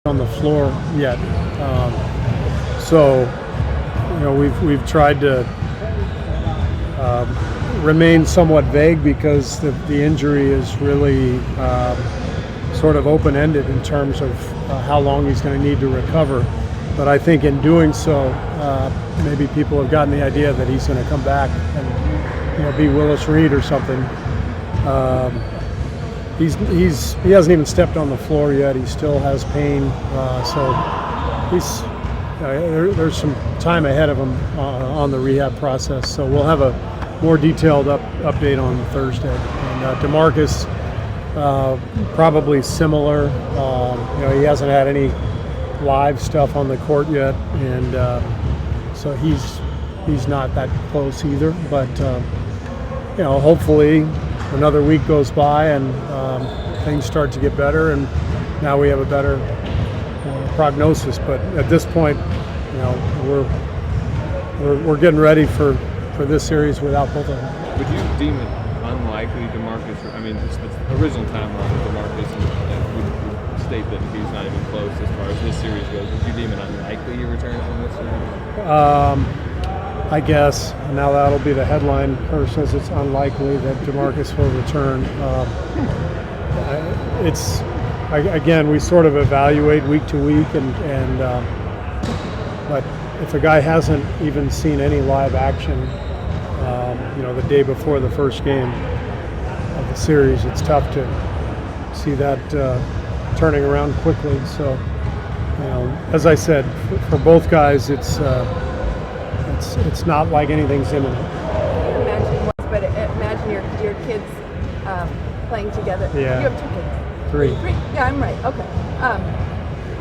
on the floor yet. So, we've tried to remain somewhat vague because the injury is really sort of open-ended in terms of how long he's going to need to recover. But I think in doing so, maybe people have gotten the idea that he's going to come back and be Willis Reed or something. He hasn't even stepped on the floor yet. He still has pain, so there's some time ahead of him on the rehab process. So we'll have a more detailed update on Thursday. And DeMarcus, probably similar. He hasn't had any live stuff on the court yet, and so he's not that close either. But hopefully another week goes by and things start to get better, and now we have a better prognosis. But at this point, we're getting ready for this series without both of them. Would you deem it unlikely DeMarcus? I mean, just the original timeline of DeMarcus would state that he's not even close as far as this series goes. Would you deem it unlikely he returns from this series? I guess now that'll be the headline. Kerr says it's unlikely that DeMarcus will return. Again, we sort of evaluate week to week, but if a guy hasn't even seen any live action, the day before the first game of the series, it's tough to see that turning around quickly. So, as I said, for both guys, it's not like anything's imminent. Imagine your kids playing together. Yeah. You have 2 kids. 3. Yeah, I'm right. Okay.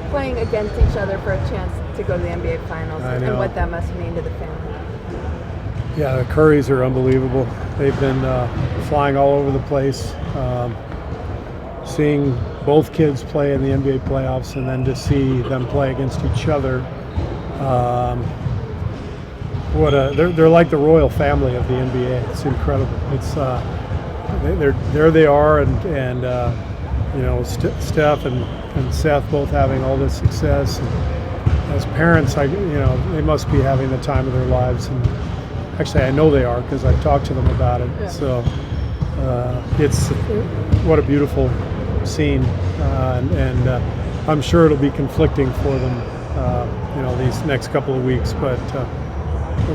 Playing against each other for a chance to go to the NBA Finals, and what that must mean to the family. Yeah, the Currys are unbelievable. They've been flying all over the place. Seeing both kids play in the NBA playoffs, and then to see them play against each other. They're like the royal family of the NBA. It's incredible. It's there they are, and Steph and Seth both having all this success. And as parents, they must be having the time of their lives. And actually, I know they are because I've talked to them about it. Yeah. So it's what a beautiful scene, and I'm sure it'll be conflicting for them, these next couple of weeks. But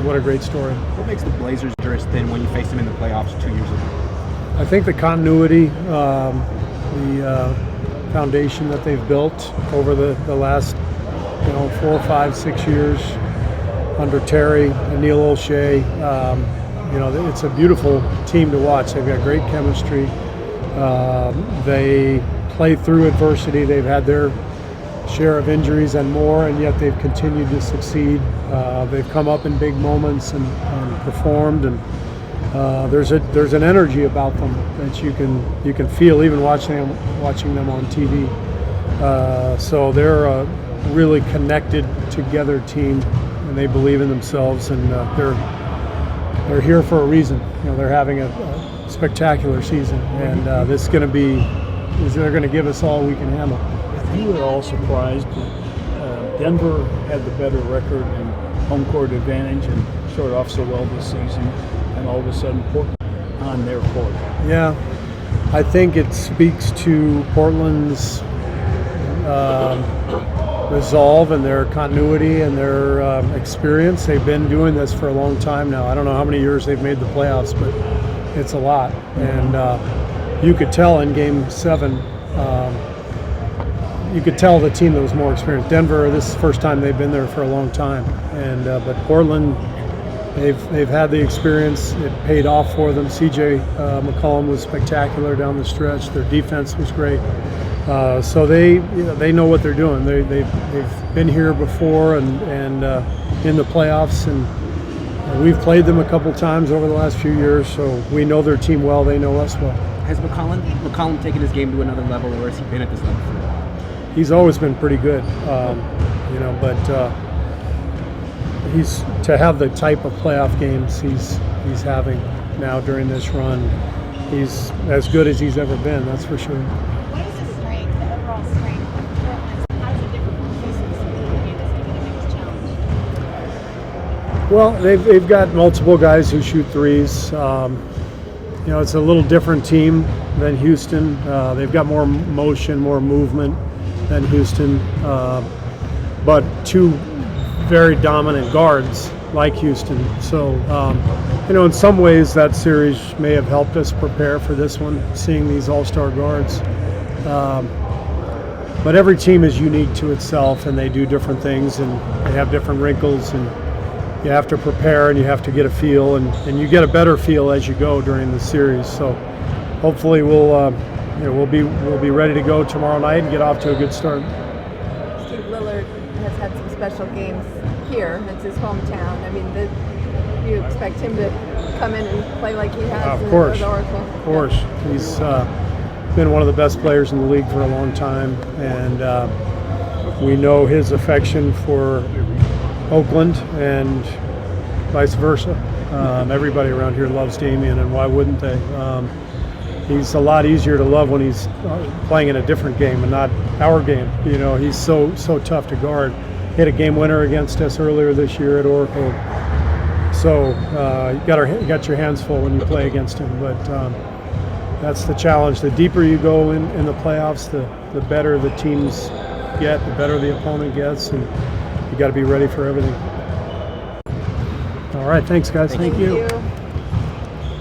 what a great story. What makes the Blazers dress thin when you face them in the playoffs 2 years ago? I think the continuity, the foundation that they've built over the last 4, 5, 6 years under Terry and Neil O'Shea. It's a beautiful team to watch. They've got great chemistry. They play through adversity. They've had their share of injuries and more, and yet they've continued to succeed. They've come up in big moments and performed, and there's an energy about them that you can feel even watching them on TV. So they're a really connected together team, and they believe in themselves, and they're here for a reason. They're having a spectacular season, and they're going to give us all we can handle. You were all surprised that Denver had the better record and home court advantage and started off so well this season, and all of a sudden Portland on their court. Yeah, I think it speaks to Portland's resolve and their continuity and their experience. They've been doing this for a long time now. I don't know how many years they've made the playoffs, but it's a lot. And you could tell in Game 7, you could tell the team that was more experienced. Denver, this is the first time they've been there for a long time. And but Portland, they've had the experience. It paid off for them. CJ McCollum was spectacular down the stretch. Their defense was great. So they know what they're doing. They've been here before and in the playoffs, and we've played them a couple times over the last few years. So we know their team well. They know us well. Has McCollum taken his game to another level, or has he been at this level for a while? He's always been pretty good, but he's to have the type of playoff games he's having now during this run. He's as good as he's ever been. That's for sure. What is the strength, the overall strength of Portland? How does it differ Well, they've got multiple guys who shoot threes. It's a little different team than Houston. They've got more motion, more movement than Houston, but two very dominant guards like Houston. So, in some ways that series may have helped us prepare for this one, seeing these all-star guards. But every team is unique to itself, and they do different things, and they have different wrinkles, and you have to prepare and you have to get a feel, and you get a better feel as you go during the series. So hopefully we'll be ready to go tomorrow night and get off to a good start. Steve Lillard has had some special games here. It's his hometown. I mean, you expect him to come in and play like he has Of course. at Oracle. Of course. He's been one of the best players in the league for a long time, and we know his affection for Oakland and vice versa. Everybody around here loves Damian, and why wouldn't they? He's a lot easier to love when he's playing in a different game and not our game. He's so tough to guard. He had a game winner against us earlier this year at Oracle. So you got your hands full when you play against him. But that's the challenge. The deeper you go in the playoffs, the better the teams get, the better the opponent gets, and you got to be ready for everything. All right, thanks, guys. Thank you.